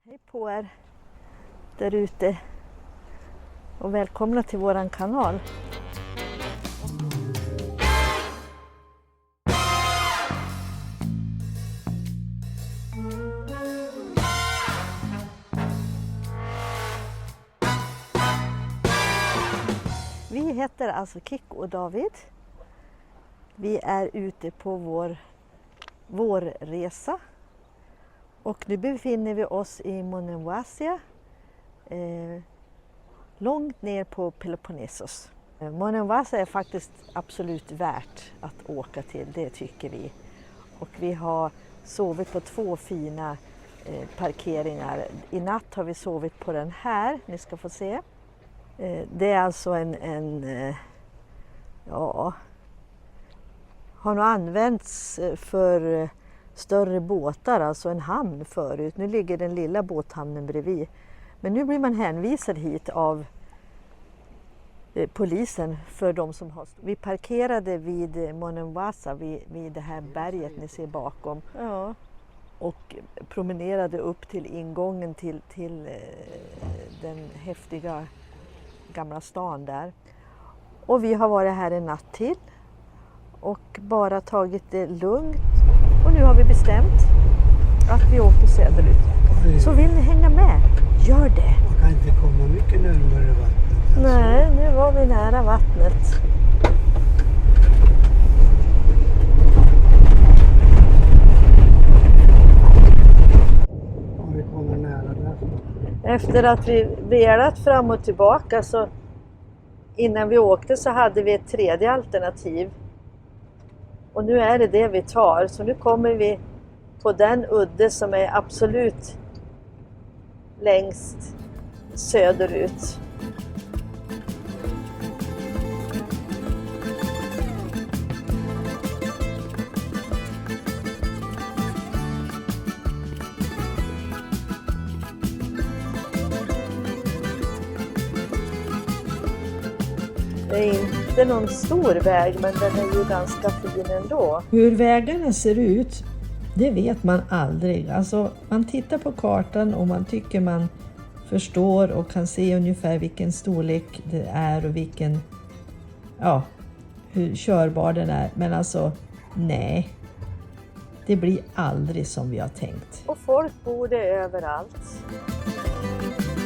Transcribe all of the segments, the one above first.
Hej på er där ute och välkomna till våran kanal. Vi heter alltså Kikko och David. Vi är ute på vår vårresa. Och nu befinner vi oss i Monemvasia, långt ner på Peloponnesos. Monemvasia är faktiskt absolut värt att åka till, det tycker vi. Och vi har sovit på 2 fina parkeringar. I natt har vi sovit på den här, ni ska få se. Det är alltså har nog använts för större båtar, alltså en hamn förut. Nu ligger den lilla båthamnen bredvid. Men nu blir man hänvisad hit av polisen för de som har... Vi parkerade vid Monemvasia, vid det här berget ni ser bakom. Ja. Och promenerade upp till ingången till den häftiga gamla stan där. Och vi har varit här en natt till och bara tagit det lugnt. Och nu har vi bestämt att vi åker söderut. Oj. Så vill ni hänga med, gör det. Man kan inte komma mycket närmare vattnet. Alltså. Nej, nu var vi nära vattnet. Om vi kommer nära där. Efter att vi velat fram och tillbaka så innan vi åkte så hade vi ett tredje alternativ. Och nu är det vi tar, så nu kommer vi på den udde som är absolut längst söderut. Det är inte någon stor väg, men den är ju ganska fin ändå. Hur vägarna ser ut, det vet man aldrig. Alltså, man tittar på kartan och man tycker man förstår och kan se ungefär vilken storlek det är och vilken, hur körbar den är. Men alltså, nej. Det blir aldrig som vi har tänkt. Och folk bor det överallt.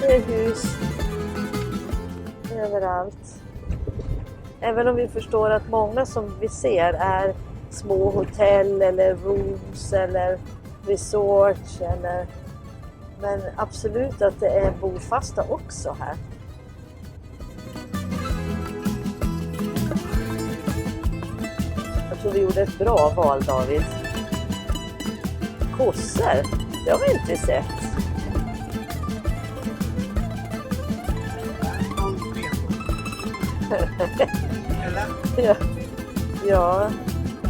Det är hus överallt. Även om vi förstår att många som vi ser är små hotell eller rooms eller resorts. Men absolut att det är bofasta också här. Jag tror vi gjorde ett bra val, David. Kossor, det har vi inte sett. Ja,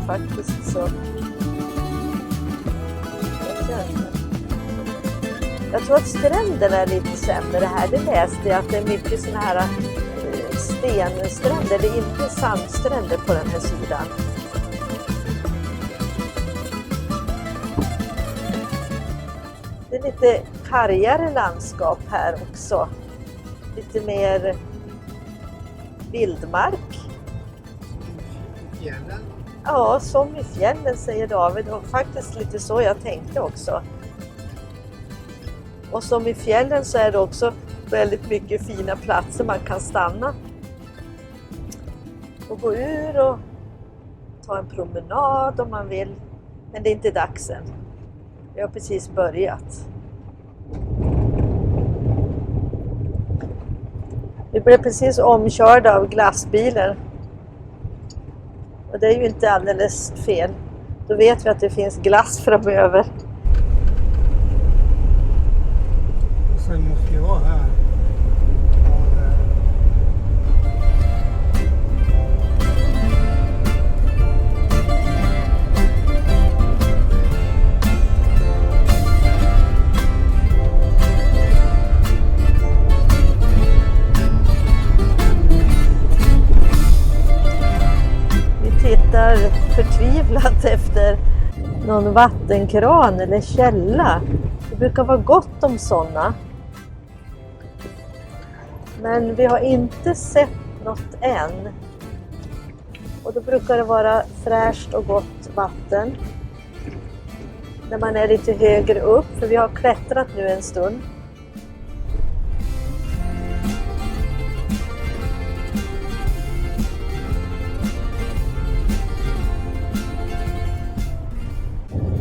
faktiskt så. Jag tror att stränderna är lite sämre här. Det läste jag att det är mycket såna här stenstränder. Det är inte sandstränder på den här sidan. Det är lite kargare landskap här också. Lite mer vildmark. Fjällen? Ja, som i fjällen, säger David. Och faktiskt lite så jag tänkte också. Och som i fjällen så är det också väldigt mycket fina platser man kan stanna. Och gå ur och ta en promenad om man vill. Men det är inte dags än. Vi har precis börjat. Vi blev precis omkörda av glassbilen. Och det är ju inte alldeles fel. Då vet vi att det finns glass framöver. Och sen måste jag vara här. förtvivlat efter någon vattenkran eller källa. Det brukar vara gott om sådana. Men vi har inte sett något än. Och då brukar det vara fräscht och gott vatten. När man är lite högre upp, för vi har klättrat nu en stund.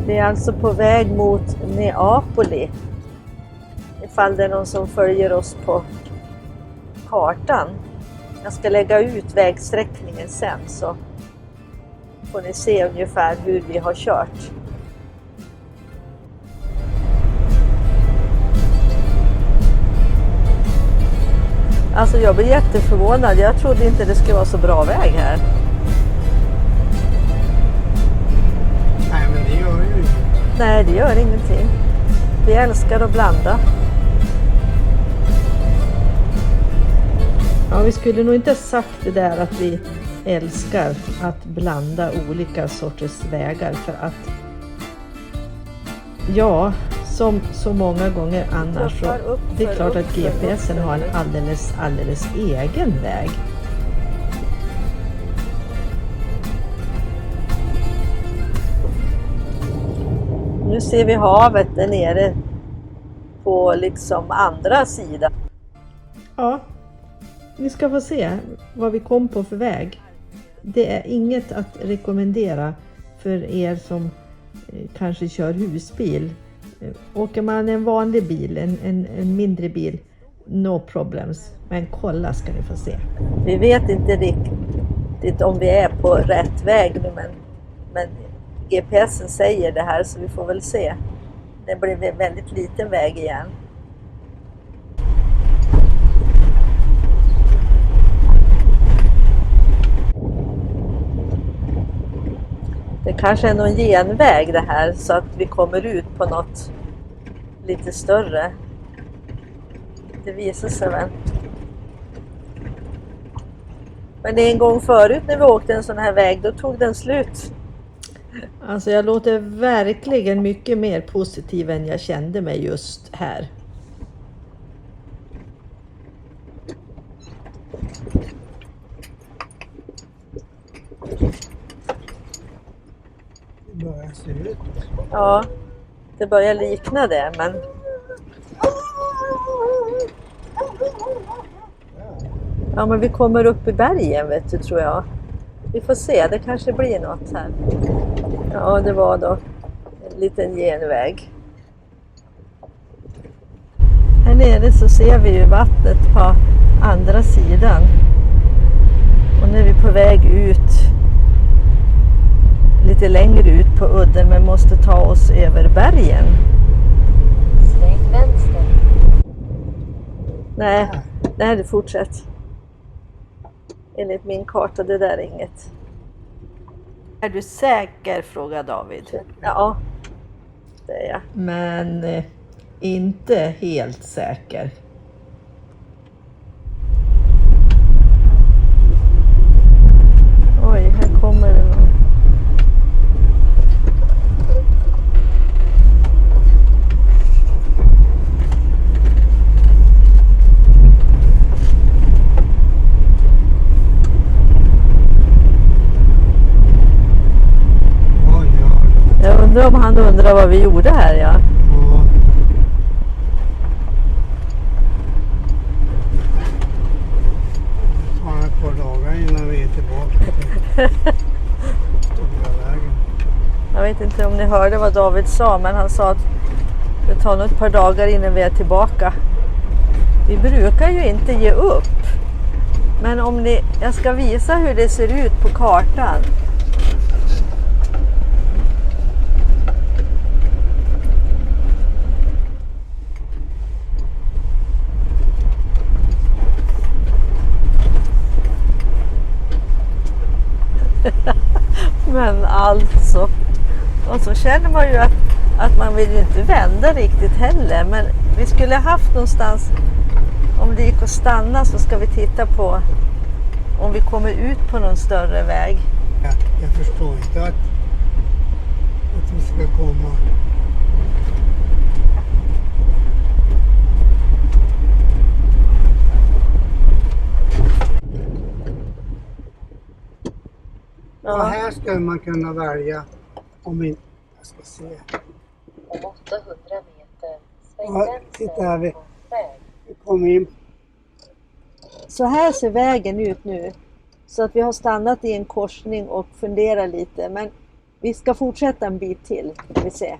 Vi är alltså på väg mot Neapoli. Ifall det är någon som följer oss på kartan. Jag ska lägga ut vägsträckningen sen, så får ni se ungefär hur vi har kört. Alltså jag blir jätteförvånad. Jag trodde inte det skulle vara så bra väg här. Nej, men det gör ju inte. Nej, det gör ingenting. Vi älskar att blanda. Ja, vi skulle nog inte ha sagt det där att vi älskar att blanda olika sorters vägar, för att ja, som så många gånger annars så det är klart att GPSen har en alldeles egen väg. Nu ser vi havet där nere på liksom andra sidan. Ja, ni ska få se vad vi kom på för väg. Det är inget att rekommendera för er som kanske kör husbil. Åker man en vanlig bil, en mindre bil, no problems. Men kolla ska ni få se. Vi vet inte riktigt om vi är på rätt väg nu, men GPSen säger det här, så vi får väl se. Det blir en väldigt liten väg igen. Det kanske är någon genväg det här, så att vi kommer ut på något lite större. Det visar sig väl. Men en gång förut när vi åkte en sån här väg, då tog den slut. Alltså jag låter verkligen mycket mer positiv än jag kände mig just här. Det börjar se ut. Ja, det börjar likna det, men... Ja, men vi kommer upp i bergen, vet du, tror jag. Vi får se, det kanske blir något här. Ja, det var då en liten genväg. Här nere så ser vi ju vattnet på andra sidan. Och nu är vi på väg ut, lite längre ut på udden, men måste ta oss över bergen. Sväng vänster. Nej, det fortsätter. Enligt min karta, det där är inget. Är du säker? Frågar David. Ja, det är jag. Men inte helt säker. Oj, här kommer det någon. Jag undrar om han undrar vad vi gjorde här, ja. Ja. Det tar ett par dagar innan vi är tillbaka till stora vägen. Jag vet inte om ni hörde vad David sa, men han sa att det tar nog ett par dagar innan vi är tillbaka. Vi brukar ju inte ge upp. Men om jag ska visa hur det ser ut på kartan. Men alltså, och så känner man ju att man vill ju inte vända riktigt heller, men vi skulle haft någonstans, om det gick att stanna så ska vi titta på om vi kommer ut på någon större väg. Jag förstår inte att vi ska komma Och här ska man kunna välja om vi, jag ska se. Om 800 meter, sväng Ja, titta här, vänster på väg. vi kommer in. Så här ser vägen ut nu. Så att vi har stannat i en korsning och funderar lite. Men vi ska fortsätta en bit till. Vi ser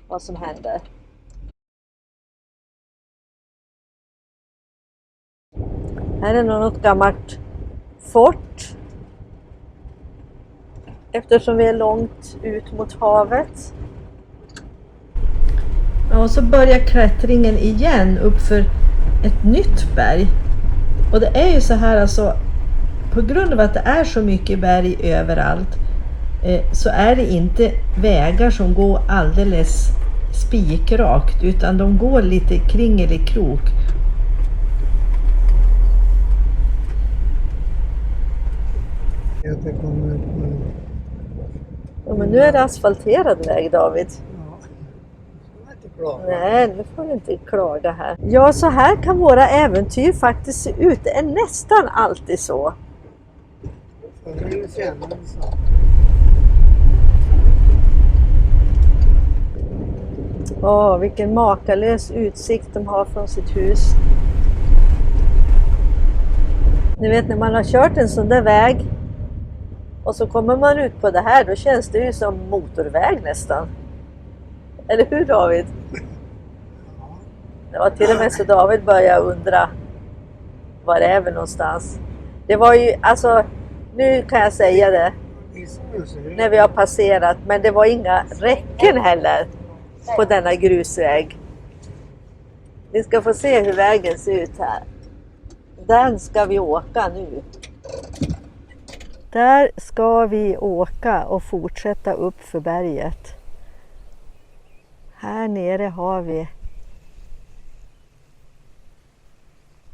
vad som händer. Här är nog något gammalt fort. Eftersom vi är långt ut mot havet. Ja, och så börjar klättringen igen uppför ett nytt berg. Och det är ju så här alltså, på grund av att det är så mycket berg överallt så är det inte vägar som går alldeles spikrakt utan de går lite kringelikrok. Att det kommer ut med... Ja, men nu är det asfalterad väg, David. Ja, jag inte klaga. Nej, nu får du inte klaga här. Ja, så här kan våra äventyr faktiskt se ut. Det är nästan alltid så. Förr eller senare så. Åh, vilken makalös utsikt de har från sitt hus. Ni vet när man har kört en sån där väg och så kommer man ut på det här, då känns det ju som motorväg nästan. Eller hur, David? Det var till och med så David började undra var det är vi någonstans. Det var ju, alltså, nu kan jag säga det, när vi har passerat, men det var inga räcken heller på denna grusväg. Ni ska få se hur vägen ser ut här. Den ska vi åka nu. Där ska vi åka och fortsätta upp för berget. Här nere har vi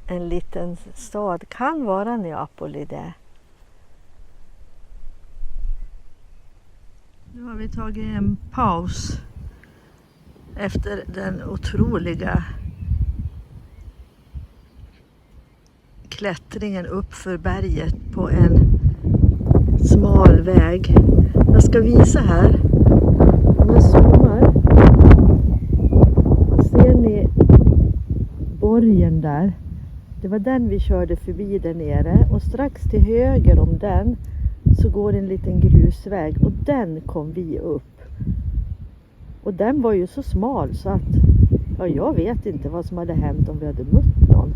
en liten stad. Kan vara Neapoli det. Nu har vi tagit en paus efter den otroliga klättringen upp för berget på en smal väg. Jag ska visa här. Om jag zoomar. Ser ni borgen där? Det var den vi körde förbi där nere. Och strax till höger om den så går en liten grusväg. Och den kom vi upp. Och den var ju så smal så att ja, jag vet inte vad som hade hänt om vi hade mött någon.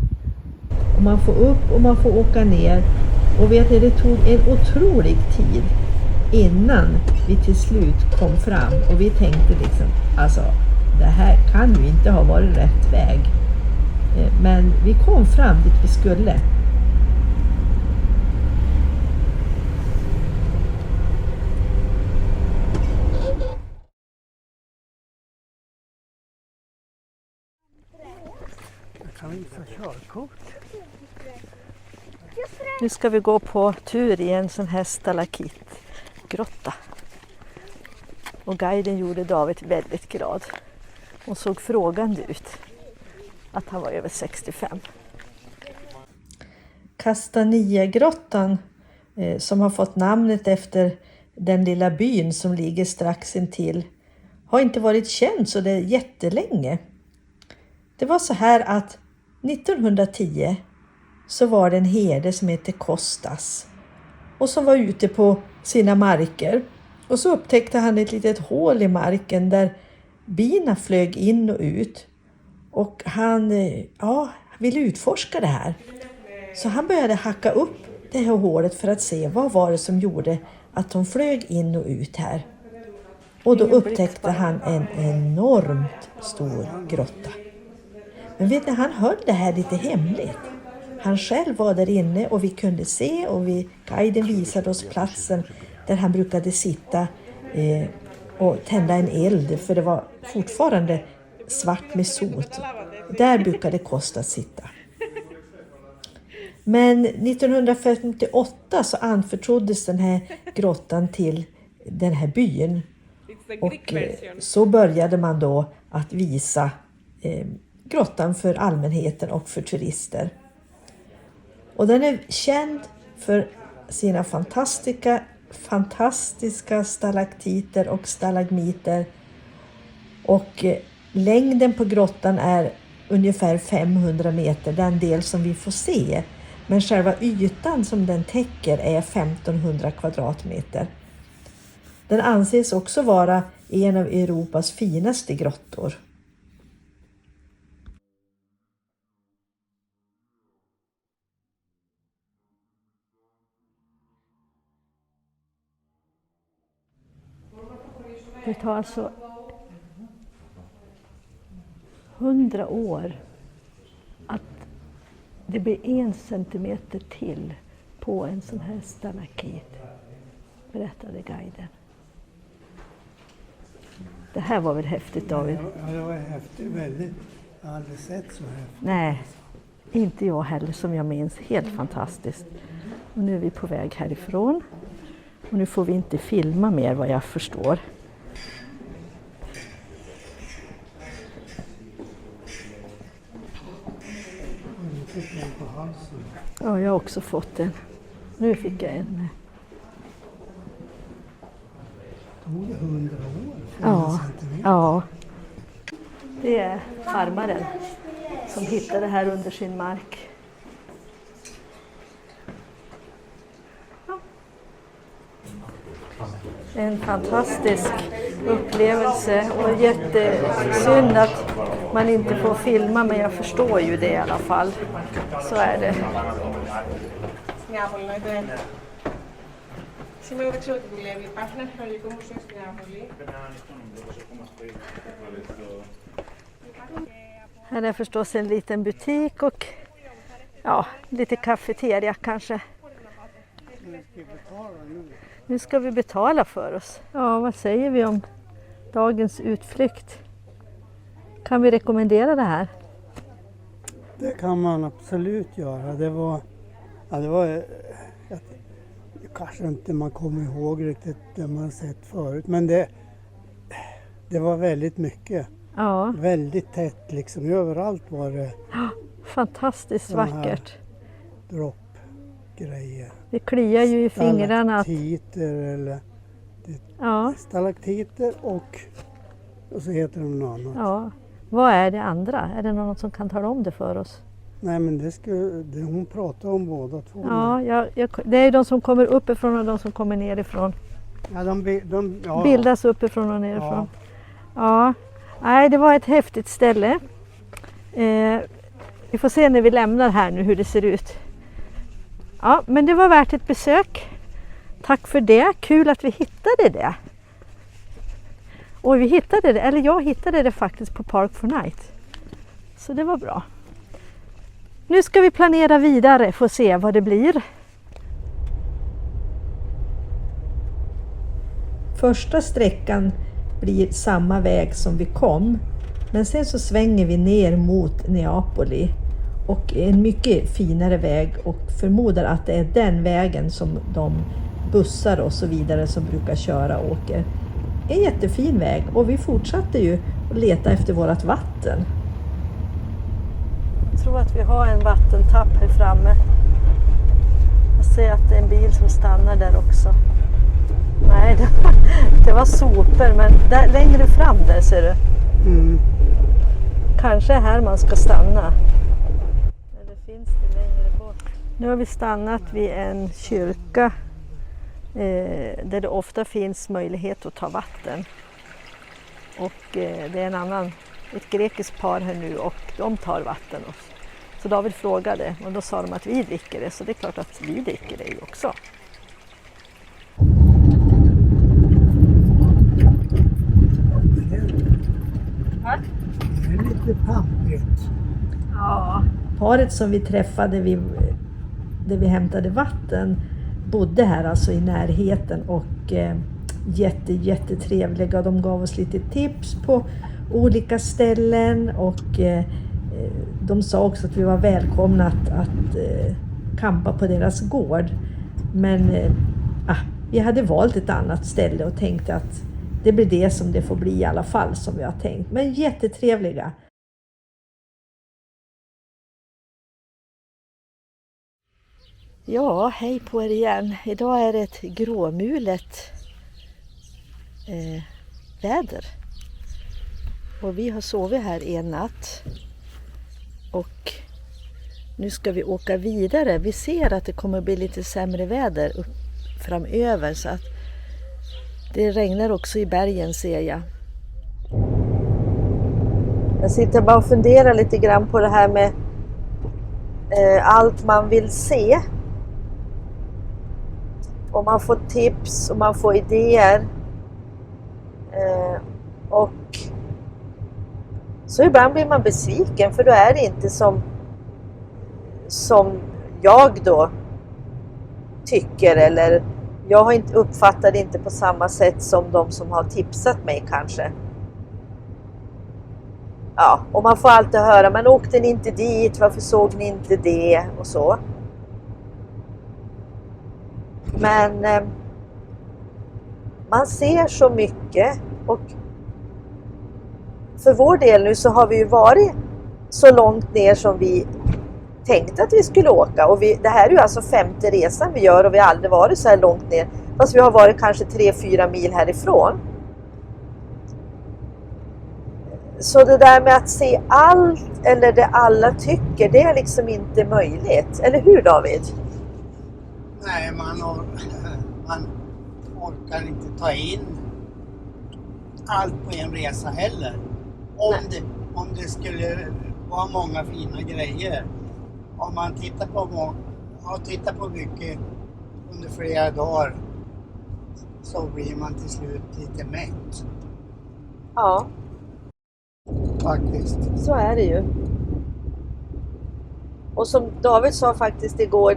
Och man får upp och man får åka ner. Och vet ni, det tog en otrolig tid innan vi till slut kom fram. Och vi tänkte liksom, alltså det här kan ju inte ha varit rätt väg. Men vi kom fram dit vi skulle. Kan vi inte få körkort? Nu ska vi gå på tur i en sån här stalakitgrotta. Och guiden gjorde David väldigt glad. Och såg frågande ut. Att han var över 65. Castaniagrottan som har fått namnet efter den lilla byn som ligger strax intill har inte varit känd så det är jättelänge. Det var så här att 1910 så var det en herde som hette Kostas och som var ute på sina marker. Och så upptäckte han ett litet hål i marken där bina flög in och ut. Och han ville utforska det här. Så han började hacka upp det här hålet för att se vad var det som gjorde att de flög in och ut här. Och då upptäckte han en enormt stor grotta. Men vet ni, han höll det här lite hemligt. Han själv var där inne och vi kunde se och guiden visade oss platsen där han brukade sitta och tända en eld. För det var fortfarande svart med sot. Där brukade Kostas sitta. Men 1958 så anförtroddes den här grottan till den här byn. Och så började man då att visa grottan för allmänheten och för turister. Och den är känd för sina fantastiska fantastiska stalaktiter och stalagmiter. Och längden på grottan är ungefär 500 meter, den del som vi får se. Men själva ytan som den täcker är 1500 kvadratmeter. Den anses också vara en av Europas finaste grottor. Det tar alltså 100 år att det blir 1 centimeter till på en sån här stalaktit, berättade guiden. Det här var väl häftigt, David? Ja, det var häftigt. Väldigt. Jag har aldrig sett så häftigt. Nej, inte jag heller som jag minns. Helt fantastiskt. Och nu är vi på väg härifrån. Och nu får vi inte filma mer vad jag förstår. Ja, jag har också fått en. Nu fick jag en. Tog det 100 år? Ja, ja. Det är farmaren som hittade det här under sin mark. Ja. En fantastisk upplevelse och jättesynd att man inte får filma, men jag förstår ju det i alla fall. Så är det. Σήμερα δεν ξέρω τι δουλεύει. Υπάρχει ένα αρχαιολογικό μουσείο στην Νεάπολη. Här är förstås en liten butik och ja, lite kafeteria kanske. Nu ska vi betala för oss. Ja, vad säger vi om dagens utflykt? Kan vi rekommendera det här? Det kan man absolut göra. Det var kanske inte man kommer ihåg riktigt det man sett förut, men det var väldigt mycket. Ja. Väldigt tätt liksom, överallt var det. Fantastiskt vackert. Droppgrejer. Det kliar ju i fingrarna. Stalaktitter eller Ja. stalaktitter och så heter de något annat. Ja. Vad är det andra? Är det någon som kan tala om det för oss? Nej, men hon pratar om båda två. Ja, det är de som kommer uppifrån och de som kommer nerifrån. Ja, de Bildas uppifrån och nerifrån. Ja. Nej, det var ett häftigt ställe. Vi får se när vi lämnar här nu hur det ser ut. Ja, men det var värt ett besök. Tack för det. Kul att vi hittade det. Och jag hittade det faktiskt på Park for Night. Så det var bra. Nu ska vi planera vidare för att se vad det blir. Första sträckan blir samma väg som vi kom, men sen så svänger vi ner mot Neapoli och en mycket finare väg, och förmodar att det är den vägen som de bussar och så vidare som brukar köra åker. En jättefin väg, och vi fortsatte ju att leta efter vårt vatten. Jag tror att vi har en vattentapp här framme. Jag ser att det är en bil som stannar där också. Nej, det var sopor, men där, längre fram där ser du. Mm. Kanske är här man ska stanna. Eller finns det längre bort? Nu har vi stannat vid en kyrka där det ofta finns möjlighet att ta vatten. Och det är ett grekiskt par här nu och de tar vatten. Så David frågade och då sa de att vi dricker det, så det är klart att vi dricker det ju också. Det är lite pampigt. Ja. Paret som vi träffade där vi hämtade vatten bodde här alltså i närheten, och jättetrevliga. De gav oss lite tips på olika ställen, och de sa också att vi var välkomna att campa på deras gård. Men vi hade valt ett annat ställe och tänkte att det blir det som det får bli i alla fall, som vi har tänkt. Men jättetrevliga. Ja, hej på er igen. Idag är det ett gråmulet väder. Och vi har sovit här en natt. Och nu ska vi åka vidare. Vi ser att det kommer bli lite sämre väder framöver. Så att det regnar också i bergen, ser jag. Jag sitter bara och funderar lite grann på det här med allt man vill se. Och man får tips och man får idéer. Och så ibland blir man besviken, för då är det inte som jag då tycker, eller jag har inte uppfattat det inte på samma sätt som de som har tipsat mig kanske. Ja, och man får alltid höra, men åkte ni inte dit, varför såg ni inte det och så. Men man ser så mycket, och för vår del nu så har vi ju varit så långt ner som vi tänkte att vi skulle åka. Och det här är ju alltså 5:e resan vi gör, och vi har aldrig varit så här långt ner. Fast vi har varit kanske 3-4 mil härifrån. Så det där med att se allt eller det alla tycker, det är liksom inte möjligt. Eller hur, David? Nej, man orkar inte ta in allt på en resa heller. Om det skulle vara många fina grejer. Om man tittar på mycket under flera dagar, så blir man till slut lite mätt. Ja, Faktiskt. så är det ju. Och som David sa faktiskt igår,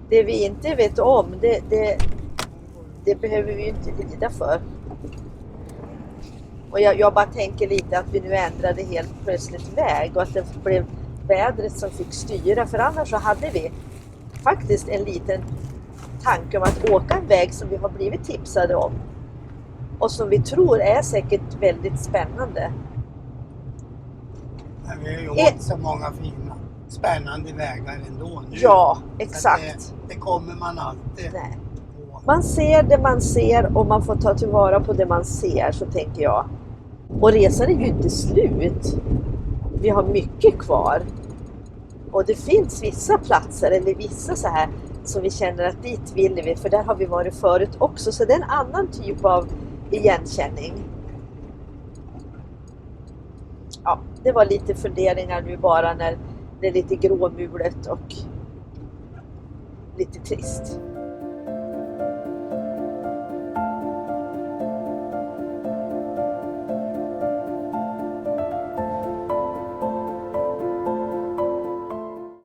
det vi inte vet om, det behöver vi ju inte lida för. Och jag bara tänker lite att vi nu ändrade helt plötsligt väg, och att det blev vädret som fick styra. För annars så hade vi faktiskt en liten tanke om att åka en väg som vi har blivit tipsade om. Och som vi tror är säkert väldigt spännande. Men vi har ju åkt så många fina, spännande vägar ändå nu. Ja, exakt. Det kommer man alltid Nej. på. Man ser det man ser, och man får ta tillvara på det man ser, så tänker jag. Och resan är ju inte slut. Vi har mycket kvar. Och det finns vissa platser, eller vissa så här, som vi känner att dit vill vi. För där har vi varit förut också. Så det är en annan typ av igenkänning. Ja, det var lite funderingar nu bara när det är lite gråmulet och lite trist.